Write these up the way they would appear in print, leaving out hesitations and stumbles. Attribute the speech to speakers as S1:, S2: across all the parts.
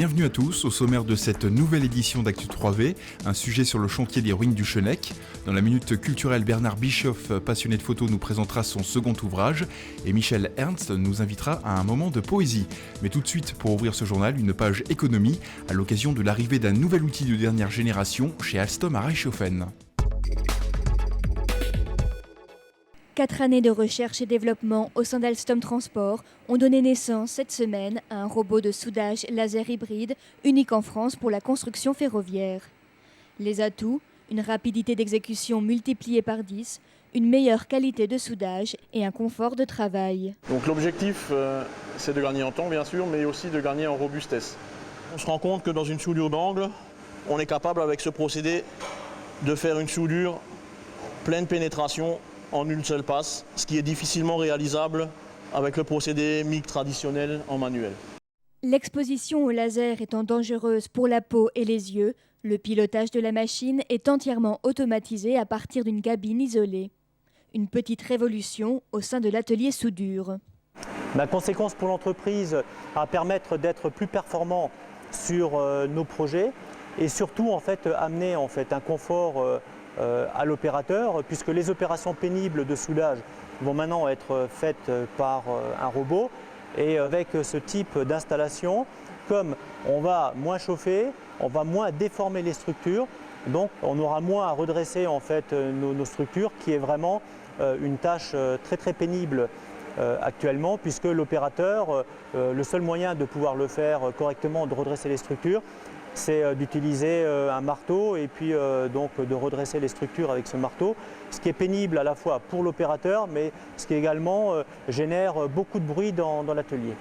S1: Bienvenue à tous au sommaire de cette nouvelle édition d'Actu 3V, un sujet sur le chantier des ruines du Chênec. Dans la minute culturelle, Bernard Bischoff, passionné de photos, nous présentera son second ouvrage et Michel Ernst nous invitera à un moment de poésie. Mais tout de suite, pour ouvrir ce journal, une page économie à l'occasion de l'arrivée d'un nouvel outil de dernière génération chez Alstom à Reichshofen.
S2: 4 années de recherche et développement au sein d'Alstom Transport ont donné naissance cette semaine à un robot de soudage laser hybride unique en France pour la construction ferroviaire. Les atouts, une rapidité d'exécution multipliée par 10, une meilleure qualité de soudage et un confort de travail.
S3: Donc l'objectif, c'est de gagner en temps bien sûr, mais aussi de gagner en robustesse. On se rend compte que dans une soudure d'angle, on est capable avec ce procédé de faire une soudure pleine pénétration en une seule passe, ce qui est difficilement réalisable avec le procédé MIG traditionnel en manuel.
S2: L'exposition au laser étant dangereuse pour la peau et les yeux, le pilotage de la machine est entièrement automatisé à partir d'une cabine isolée. Une petite révolution au sein de l'atelier soudure.
S4: La conséquence pour l'entreprise à permettre d'être plus performant sur nos projets et surtout amener un confort à l'opérateur, puisque les opérations pénibles de soudage vont maintenant être faites par un robot. Et avec ce type d'installation, comme on va moins chauffer, on va moins déformer les structures, donc on aura moins à redresser nos structures, qui est vraiment une tâche très très pénible actuellement, puisque l'opérateur, le seul moyen de pouvoir le faire correctement, de redresser les structures, c'est d'utiliser un marteau et puis donc de redresser les structures avec ce marteau, ce qui est pénible à la fois pour l'opérateur, mais ce qui également génère beaucoup de bruit dans l'atelier.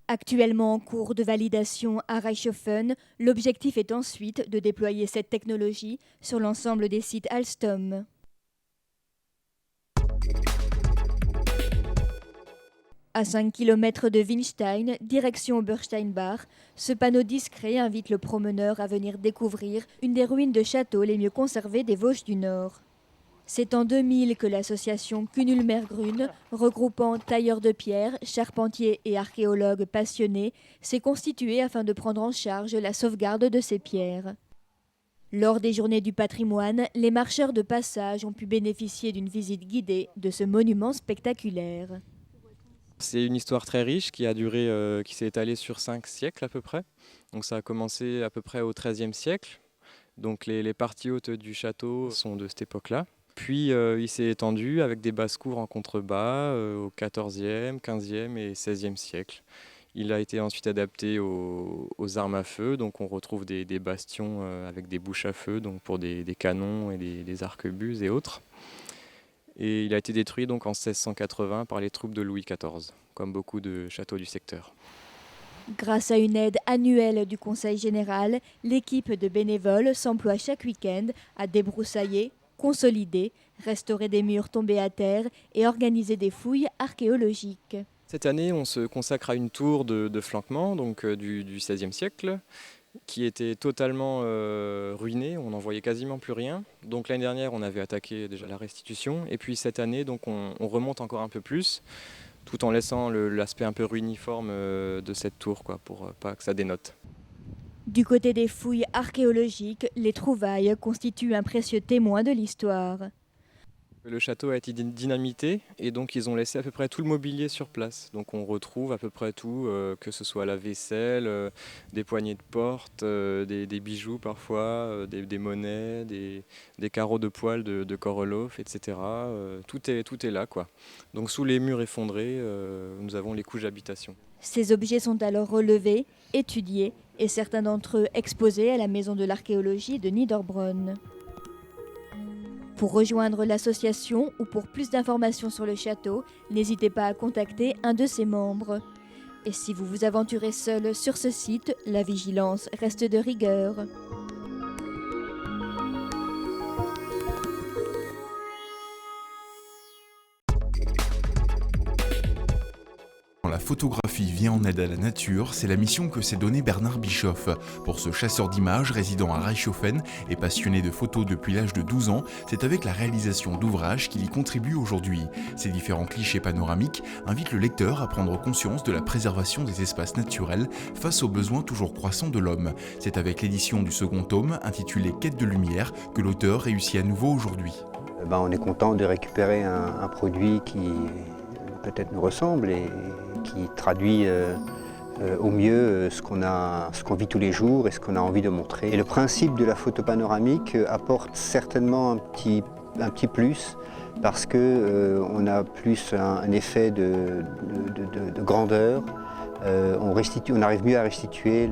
S2: Actuellement en cours de validation à Reichshofen, l'objectif est ensuite de déployer cette technologie sur l'ensemble des sites Alstom. À 5 km de Winstein, direction Obersteinbach, ce panneau discret invite le promeneur à venir découvrir une des ruines de châteaux les mieux conservées des Vosges du Nord. C'est en 2000 que l'association Kunulmergrün, regroupant tailleurs de pierre, charpentiers et archéologues passionnés, s'est constituée afin de prendre en charge la sauvegarde de ces pierres. Lors des Journées du patrimoine, les marcheurs de passage ont pu bénéficier d'une visite guidée de ce monument spectaculaire.
S5: C'est une histoire très riche qui a duré, qui s'est étalée sur 5 siècles à peu près. Donc ça a commencé à peu près au XIIIe siècle. Donc les parties hautes du château sont de cette époque-là. Puis il s'est étendu avec des basses-cours en contrebas au XIVe, XVe et XVIe siècle. Il a été ensuite adapté aux armes à feu. Donc on retrouve des bastions avec des bouches à feu, donc pour des canons et des arquebuses et autres. Et il a été détruit donc en 1680 par les troupes de Louis XIV, comme beaucoup de châteaux du secteur.
S2: Grâce à une aide annuelle du Conseil général, l'équipe de bénévoles s'emploie chaque week-end à débroussailler, consolider, restaurer des murs tombés à terre et organiser des fouilles archéologiques.
S5: Cette année, on se consacre à une tour de flanquement donc, du XVIe siècle, qui était totalement ruiné, on n'en voyait quasiment plus rien. Donc l'année dernière, on avait attaqué déjà la restitution, et puis cette année, donc on remonte encore un peu plus, tout en laissant l'aspect un peu ruiniforme de cette tour, pour pas que ça dénote.
S2: Du côté des fouilles archéologiques, les trouvailles constituent un précieux témoin de l'histoire.
S5: Le château a été dynamité et donc ils ont laissé à peu près tout le mobilier sur place. Donc on retrouve à peu près tout, que ce soit la vaisselle, des poignées de porte, des bijoux parfois, des monnaies, des carreaux de poêle de Korolev, etc. Tout est là, quoi. Donc sous les murs effondrés, nous avons les couches d'habitation.
S2: Ces objets sont alors relevés, étudiés et certains d'entre eux exposés à la Maison de l'archéologie de Niederbronn. Pour rejoindre l'association ou pour plus d'informations sur le château, n'hésitez pas à contacter un de ses membres. Et si vous vous aventurez seul sur ce site, la vigilance reste de rigueur.
S1: la photographie vient en aide à la nature, c'est la mission que s'est donnée Bernard Bischoff. Pour ce chasseur d'images résidant à Reichshofen et passionné de photos depuis l'âge de 12 ans, c'est avec la réalisation d'ouvrages qu'il y contribue aujourd'hui. Ces différents clichés panoramiques invitent le lecteur à prendre conscience de la préservation des espaces naturels face aux besoins toujours croissants de l'homme. C'est avec l'édition du second tome, intitulé Quête de lumière, que l'auteur réussit à nouveau aujourd'hui.
S6: On est content de récupérer un produit qui peut-être nous ressemble et qui traduit au mieux ce qu'on vit tous les jours et ce qu'on a envie de montrer. Et le principe de la photo panoramique apporte certainement un petit plus parce qu'on a plus un effet de grandeur. On arrive mieux à restituer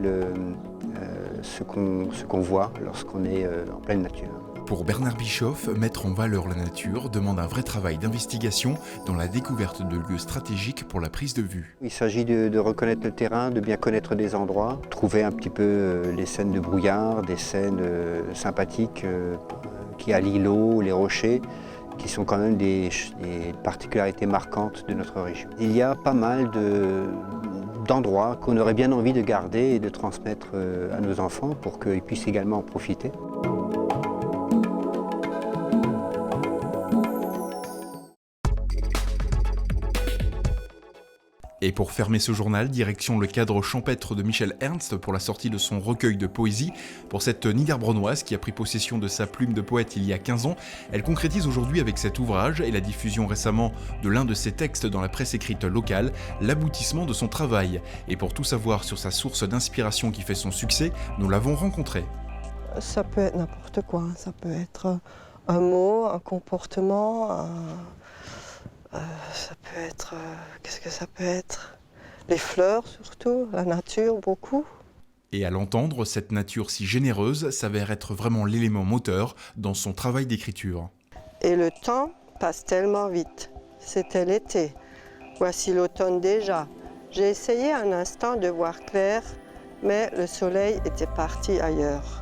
S6: ce qu'on voit lorsqu'on est en pleine nature.
S1: Pour Bernard Bischoff, mettre en valeur la nature demande un vrai travail d'investigation dans la découverte de lieux stratégiques pour la prise de vue.
S6: Il s'agit de reconnaître le terrain, de bien connaître des endroits, trouver un petit peu les scènes de brouillard, des scènes sympathiques qui allient l'eau, les rochers, qui sont quand même des particularités marquantes de notre région. Il y a pas mal d'endroits qu'on aurait bien envie de garder et de transmettre à nos enfants pour qu'ils puissent également en profiter.
S1: Et pour fermer ce journal, direction le cadre champêtre de Michel Ernst pour la sortie de son recueil de poésie. Pour cette Niederbronnoise qui a pris possession de sa plume de poète il y a 15 ans, elle concrétise aujourd'hui avec cet ouvrage et la diffusion récemment de l'un de ses textes dans la presse écrite locale, l'aboutissement de son travail. Et pour tout savoir sur sa source d'inspiration qui fait son succès, nous l'avons rencontrée.
S7: Ça peut être n'importe quoi, ça peut être un mot, un comportement, ça peut être, qu'est-ce que ça peut être? Les fleurs surtout, la nature beaucoup.
S1: Et à l'entendre, cette nature si généreuse s'avère être vraiment l'élément moteur dans son travail d'écriture.
S7: Et le temps passe tellement vite. C'était l'été. Voici l'automne déjà. J'ai essayé un instant de voir clair, mais le soleil était parti ailleurs.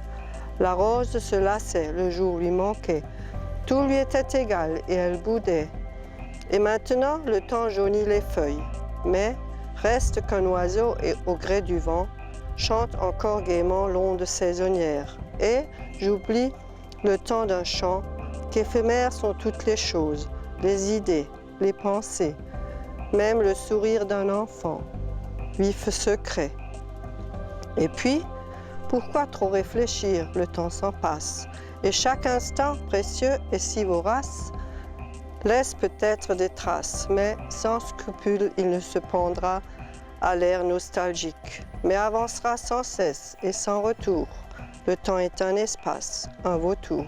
S7: La rose se lassait, le jour lui manquait. Tout lui était égal et elle boudait. Et maintenant, le temps jaunit les feuilles, mais reste qu'un oiseau et au gré du vent chante encore gaiement l'onde saisonnière. Et j'oublie le temps d'un chant, qu'éphémères sont toutes les choses, les idées, les pensées, même le sourire d'un enfant, vif secret. Et puis, pourquoi trop réfléchir, le temps s'en passe, et chaque instant précieux et si vorace, laisse peut-être des traces, mais sans scrupule, il ne se prendra à l'air nostalgique, mais avancera sans cesse et sans retour. Le temps est un espace, un vautour.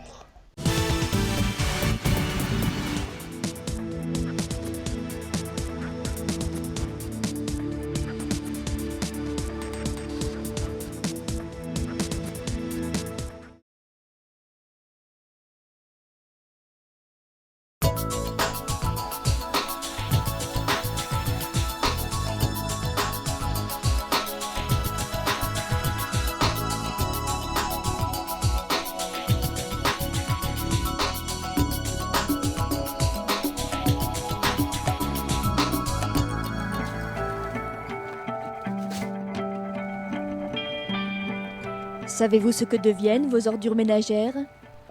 S2: Savez-vous ce que deviennent vos ordures ménagères?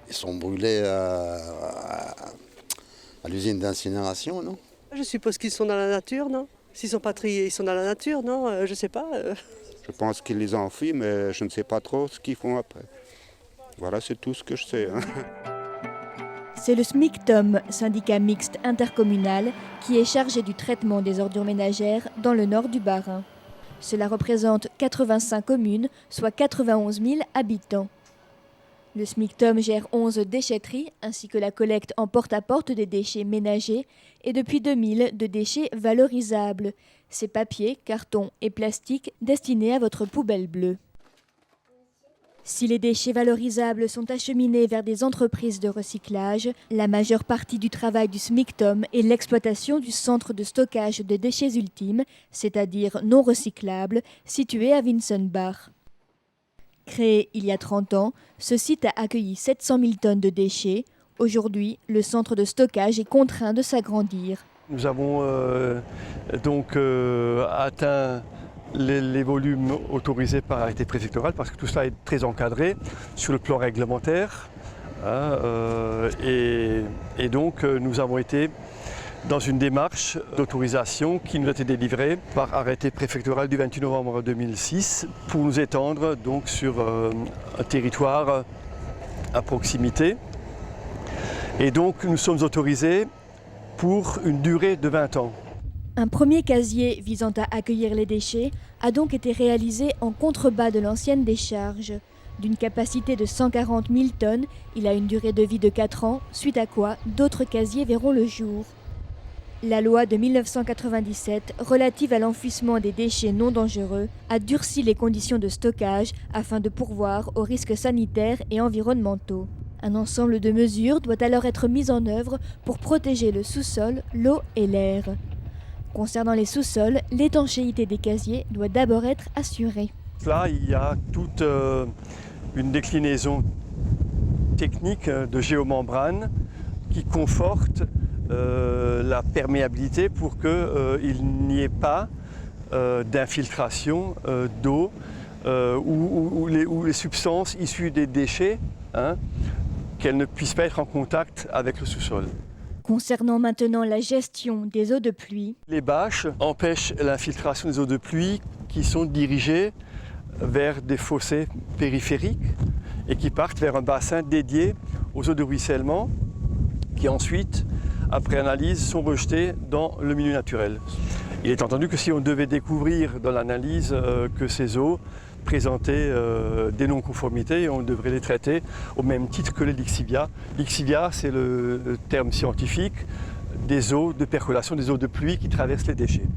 S8: Ils sont brûlés à l'usine d'incinération, non?
S9: Je suppose qu'ils sont dans la nature, non? S'ils sont pas triés, ils sont dans la nature, non? Je sais pas.
S8: Je pense qu'ils les ont enfuis, mais je ne sais pas trop ce qu'ils font après. Voilà, c'est tout ce que je sais.
S2: C'est le SMICTOM, syndicat mixte intercommunal, qui est chargé du traitement des ordures ménagères dans le nord du Bas-Rhin. Cela représente 85 communes, soit 91 000 habitants. Le SMICTOM gère 11 déchetteries, ainsi que la collecte en porte-à-porte des déchets ménagers et depuis 2000 de déchets valorisables, ces papiers, cartons et plastiques destinés à votre poubelle bleue. Si les déchets valorisables sont acheminés vers des entreprises de recyclage, la majeure partie du travail du SMICTOM est l'exploitation du centre de stockage des déchets ultimes, c'est-à-dire non recyclables, situé à Winsenbach. Créé il y a 30 ans, ce site a accueilli 700 000 tonnes de déchets. Aujourd'hui, le centre de stockage est contraint de s'agrandir.
S10: Nous avons atteint les volumes autorisés par arrêté préfectoral parce que tout cela est très encadré sur le plan réglementaire. Et donc nous avons été dans une démarche d'autorisation qui nous a été délivrée par arrêté préfectoral du 28 novembre 2006 pour nous étendre donc sur un territoire à proximité. Et donc nous sommes autorisés pour une durée de 20 ans.
S2: Un premier casier visant à accueillir les déchets a donc été réalisé en contrebas de l'ancienne décharge. D'une capacité de 140 000 tonnes, il a une durée de vie de 4 ans, suite à quoi d'autres casiers verront le jour. La loi de 1997 relative à l'enfouissement des déchets non dangereux a durci les conditions de stockage afin de pourvoir aux risques sanitaires et environnementaux. Un ensemble de mesures doit alors être mis en œuvre pour protéger le sous-sol, l'eau et l'air. Concernant les sous-sols, l'étanchéité des casiers doit d'abord être assurée.
S10: Là, il y a toute une déclinaison technique de géomembrane qui conforte la perméabilité pour qu'il n'y ait pas d'infiltration d'eau ou les substances issues des déchets, qu'elles ne puissent pas être en contact avec le sous-sol.
S2: Concernant maintenant la gestion des eaux de pluie,
S10: les bâches empêchent l'infiltration des eaux de pluie qui sont dirigées vers des fossés périphériques et qui partent vers un bassin dédié aux eaux de ruissellement qui ensuite, après analyse, sont rejetées dans le milieu naturel. Il est entendu que si on devait découvrir dans l'analyse que ces eaux présentaient des non-conformités, on devrait les traiter au même titre que les lixiviats. Lixiviat, c'est le terme scientifique des eaux de percolation, des eaux de pluie qui traversent les déchets.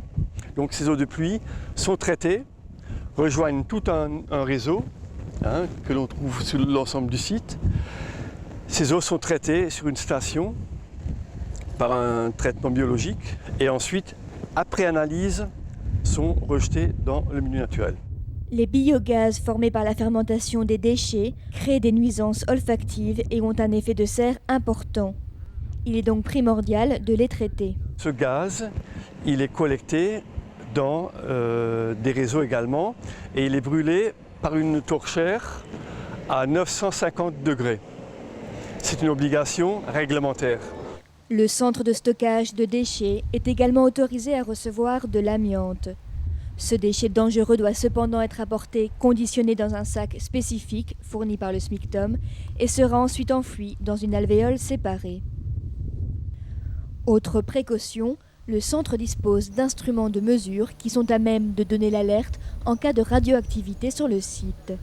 S10: Donc ces eaux de pluie sont traitées, rejoignent tout un réseau que l'on trouve sur l'ensemble du site. Ces eaux sont traitées sur une station par un traitement biologique et ensuite, après analyse, sont rejetées dans le milieu naturel.
S2: Les biogaz formés par la fermentation des déchets créent des nuisances olfactives et ont un effet de serre important. Il est donc primordial de les traiter.
S10: Ce gaz, il est collecté dans des réseaux également et il est brûlé par une torchère à 950 degrés. C'est une obligation réglementaire.
S2: Le centre de stockage de déchets est également autorisé à recevoir de l'amiante. Ce déchet dangereux doit cependant être apporté conditionné dans un sac spécifique fourni par le SMICTOM et sera ensuite enfoui dans une alvéole séparée. Autre précaution, le centre dispose d'instruments de mesure qui sont à même de donner l'alerte en cas de radioactivité sur le site.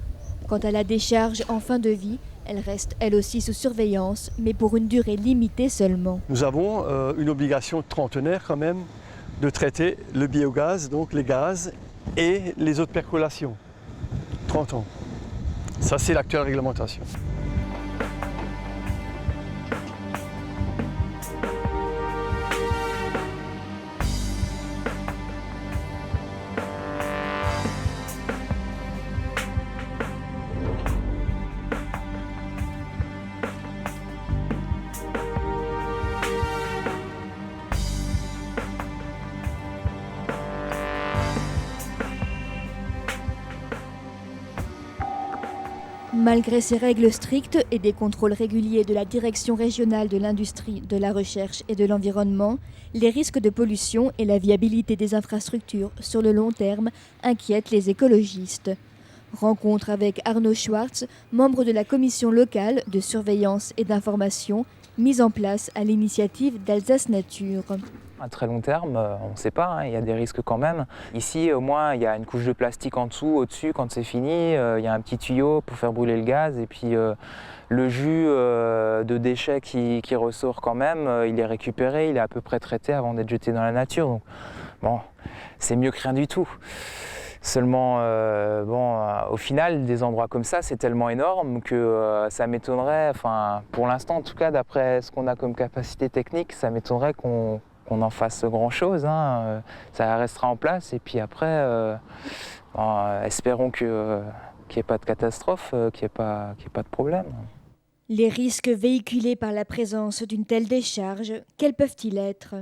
S2: Quant à la décharge en fin de vie, elle reste elle aussi sous surveillance, mais pour une durée limitée seulement.
S10: Nous avons une obligation trentenaire quand même de traiter le biogaz, donc les gaz et les eaux de percolation. 30 ans. Ça, c'est l'actuelle réglementation.
S2: Malgré ces règles strictes et des contrôles réguliers de la Direction régionale de l'industrie, de la recherche et de l'environnement, les risques de pollution et la viabilité des infrastructures sur le long terme inquiètent les écologistes. Rencontre avec Arnaud Schwartz, membre de la commission locale de surveillance et d'information, mise en place à l'initiative d'Alsace Nature.
S11: À très long terme, on ne sait pas, il y a des risques quand même. Ici, au moins, il y a une couche de plastique en dessous, au-dessus, quand c'est fini, il y a un petit tuyau pour faire brûler le gaz. Et puis, le jus de déchets qui ressort quand même, il est récupéré, il est à peu près traité avant d'être jeté dans la nature. Donc, bon, c'est mieux que rien du tout. Seulement, au final, des endroits comme ça, c'est tellement énorme que ça m'étonnerait, enfin, pour l'instant en tout cas, d'après ce qu'on a comme capacité technique, ça m'étonnerait qu'on en fasse grand-chose. Ça restera en place et puis après, espérons qu'il n'y ait pas de catastrophe, qu'il n'y ait pas de problème.
S2: Les risques véhiculés par la présence d'une telle décharge, quels peuvent-ils être ?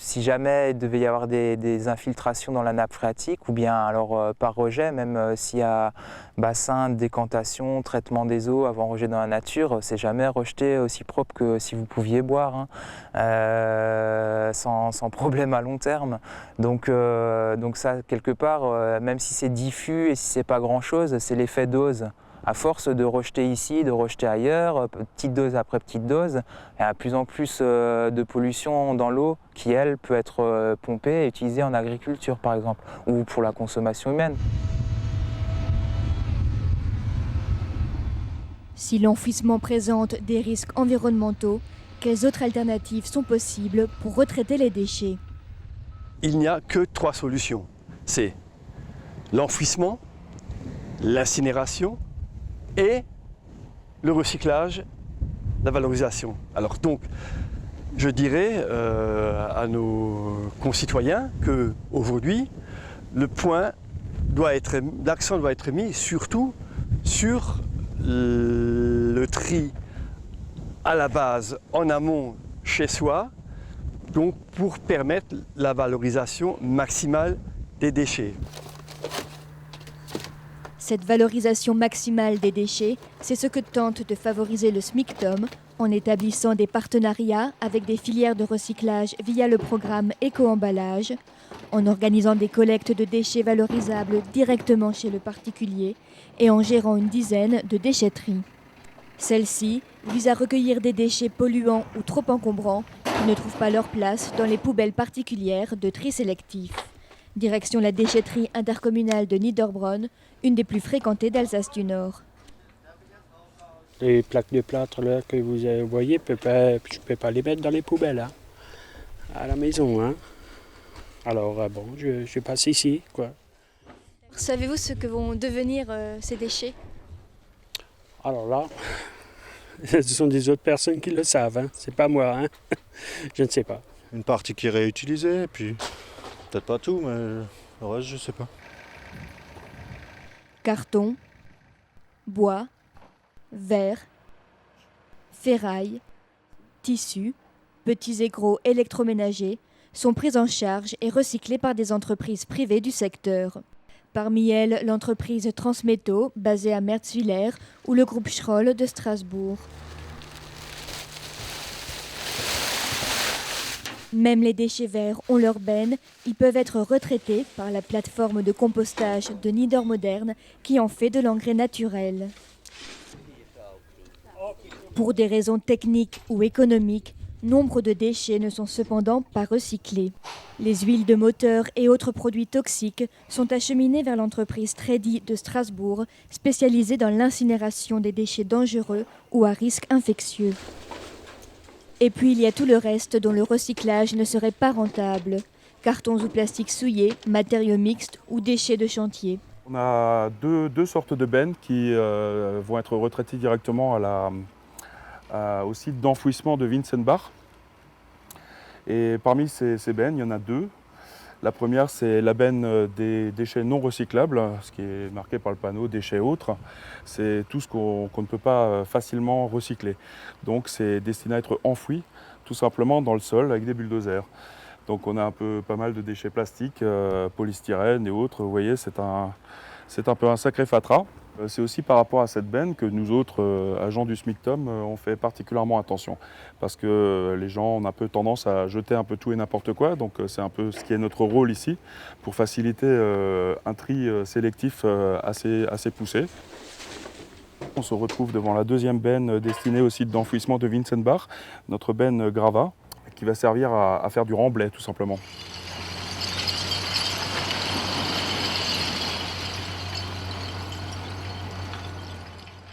S11: Si jamais il devait y avoir des infiltrations dans la nappe phréatique, ou bien alors par rejet, même s'il y a bassin, décantation, traitement des eaux avant rejet dans la nature, c'est jamais rejeté aussi propre que si vous pouviez boire, hein, sans problème à long terme. Donc ça, quelque part, même si c'est diffus et si c'est pas grand-chose, c'est l'effet dose. À force de rejeter ici, de rejeter ailleurs, petite dose après petite dose, il y a de plus en plus de pollution dans l'eau qui, elle, peut être pompée et utilisée en agriculture, par exemple, ou pour la consommation humaine.
S2: Si l'enfouissement présente des risques environnementaux, quelles autres alternatives sont possibles pour retraiter les déchets?
S10: Il n'y a que 3 solutions. C'est l'enfouissement, l'incinération et le recyclage, la valorisation. Alors donc, je dirais à nos concitoyens qu'aujourd'hui, l'accent doit être mis surtout sur le tri à la base, en amont, chez soi, donc pour permettre la valorisation maximale des déchets.
S2: Cette valorisation maximale des déchets, c'est ce que tente de favoriser le SMICTOM en établissant des partenariats avec des filières de recyclage via le programme Éco-emballage, en organisant des collectes de déchets valorisables directement chez le particulier et en gérant une dizaine de déchetteries. Celle-ci vise à recueillir des déchets polluants ou trop encombrants qui ne trouvent pas leur place dans les poubelles particulières de tri sélectif. Direction la déchetterie intercommunale de Niederbronn, une des plus fréquentées d'Alsace du Nord.
S12: Les plaques de plâtre là, que vous voyez, je ne peux pas les mettre dans les poubelles hein, à la maison. Hein. Alors bon, je passe ici. Quoi.
S2: Savez-vous ce que vont devenir ces déchets?
S12: Alors là, ce sont des autres personnes qui le savent. Hein. C'est pas moi. Hein. Je ne sais pas.
S13: Une partie qui est réutilisée, puis peut-être pas tout, mais le reste, je ne sais pas.
S2: Carton, bois, verre, ferraille, tissus, petits et gros électroménagers sont pris en charge et recyclés par des entreprises privées du secteur. Parmi elles, l'entreprise Transmetaux, basée à Merzwiller, ou le groupe Schroll de Strasbourg. Même les déchets verts ont leur benne, ils peuvent être retraités par la plateforme de compostage de Niedermodern qui en fait de l'engrais naturel. Pour des raisons techniques ou économiques, nombre de déchets ne sont cependant pas recyclés. Les huiles de moteur et autres produits toxiques sont acheminés vers l'entreprise Tredi de Strasbourg, spécialisée dans l'incinération des déchets dangereux ou à risque infectieux. Et puis il y a tout le reste dont le recyclage ne serait pas rentable. Cartons ou plastiques souillés, matériaux mixtes ou déchets de chantier.
S14: On a deux sortes de bennes qui vont être retraitées directement au site d'enfouissement de Winzenbach. Et parmi ces bennes, il y en a 2. La première, c'est la benne des déchets non recyclables, ce qui est marqué par le panneau déchets autres. C'est tout ce qu'on ne peut pas facilement recycler. Donc c'est destiné à être enfoui tout simplement dans le sol avec des bulldozers. Donc on a pas mal de déchets plastiques, polystyrène et autres. Vous voyez, c'est un peu un sacré fatras. C'est aussi par rapport à cette benne que nous autres agents du SMICTOM on fait particulièrement attention. Parce que les gens ont un peu tendance à jeter un peu tout et n'importe quoi. Donc c'est un peu ce qui est notre rôle ici pour faciliter un tri sélectif assez poussé. On se retrouve devant la deuxième benne destinée au site d'enfouissement de Winzenbach, notre benne Grava, qui va servir à faire du remblai tout simplement.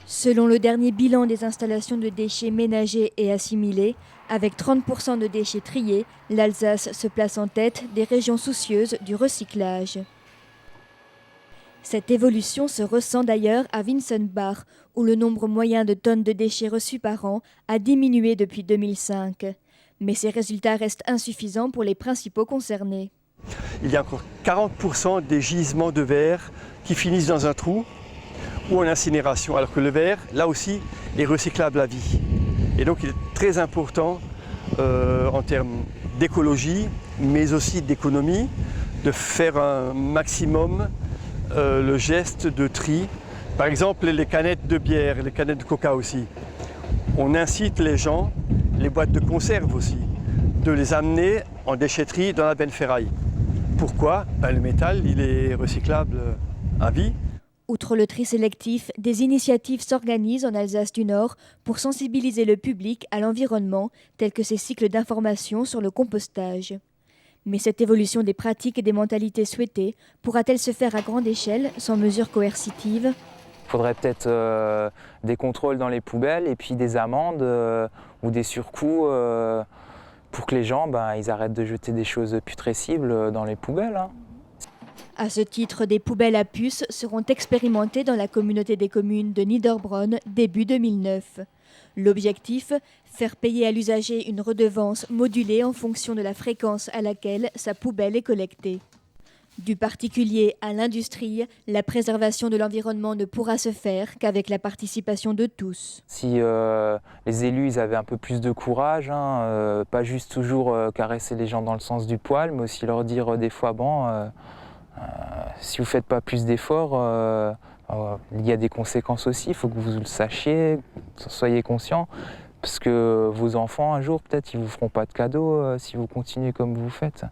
S2: Selon le dernier bilan des installations de déchets ménagers et assimilés, avec 30% de déchets triés, l'Alsace se place en tête des régions soucieuses du recyclage. Cette évolution se ressent d'ailleurs à Winzenbach, où le nombre moyen de tonnes de déchets reçus par an a diminué depuis 2005. Mais ces résultats restent insuffisants pour les principaux concernés.
S10: Il y a encore 40% des gisements de verre qui finissent dans un trou ou en incinération, alors que le verre, là aussi, est recyclable à vie. Et donc il est très important en termes d'écologie mais aussi d'économie, de faire un maximum le geste de tri. Par exemple, les canettes de bière, les canettes de coca aussi. On incite les gens, les boîtes de conserve aussi, de les amener en déchetterie dans la benne ferraille. Pourquoi ? Le métal, il est recyclable à vie.
S2: Outre le tri sélectif, des initiatives s'organisent en Alsace du Nord pour sensibiliser le public à l'environnement, tels que ces cycles d'information sur le compostage. Mais cette évolution des pratiques et des mentalités souhaitées pourra-t-elle se faire à grande échelle, sans mesures coercitives ?
S11: Il faudrait peut-être des contrôles dans les poubelles et puis des amendes ou des surcoûts pour que les gens ils arrêtent de jeter des choses putrescibles dans les poubelles.
S2: À ce titre, des poubelles à puces seront expérimentées dans la communauté des communes de Niederbronn début 2009. L'objectif, faire payer à l'usager une redevance modulée en fonction de la fréquence à laquelle sa poubelle est collectée. Du particulier à l'industrie, la préservation de l'environnement ne pourra se faire qu'avec la participation de tous.
S11: Si les élus ils avaient un peu plus de courage, pas juste toujours caresser les gens dans le sens du poil, mais aussi leur dire des fois, si vous ne faites pas plus d'efforts, il y a des conséquences aussi, il faut que vous le sachiez, soyez conscients, parce que vos enfants, un jour, peut-être, ils ne vous feront pas de cadeaux si vous continuez comme vous faites.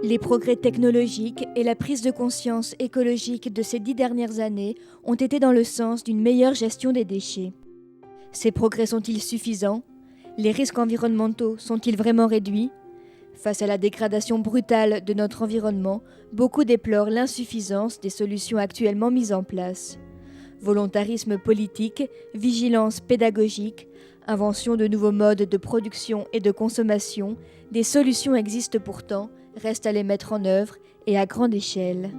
S2: Les progrès technologiques et la prise de conscience écologique de ces 10 dernières années ont été dans le sens d'une meilleure gestion des déchets. Ces progrès sont-ils suffisants ? Les risques environnementaux sont-ils vraiment réduits ? Face à la dégradation brutale de notre environnement, beaucoup déplorent l'insuffisance des solutions actuellement mises en place. Volontarisme politique, vigilance pédagogique, invention de nouveaux modes de production et de consommation, des solutions existent pourtant, reste à les mettre en œuvre et à grande échelle.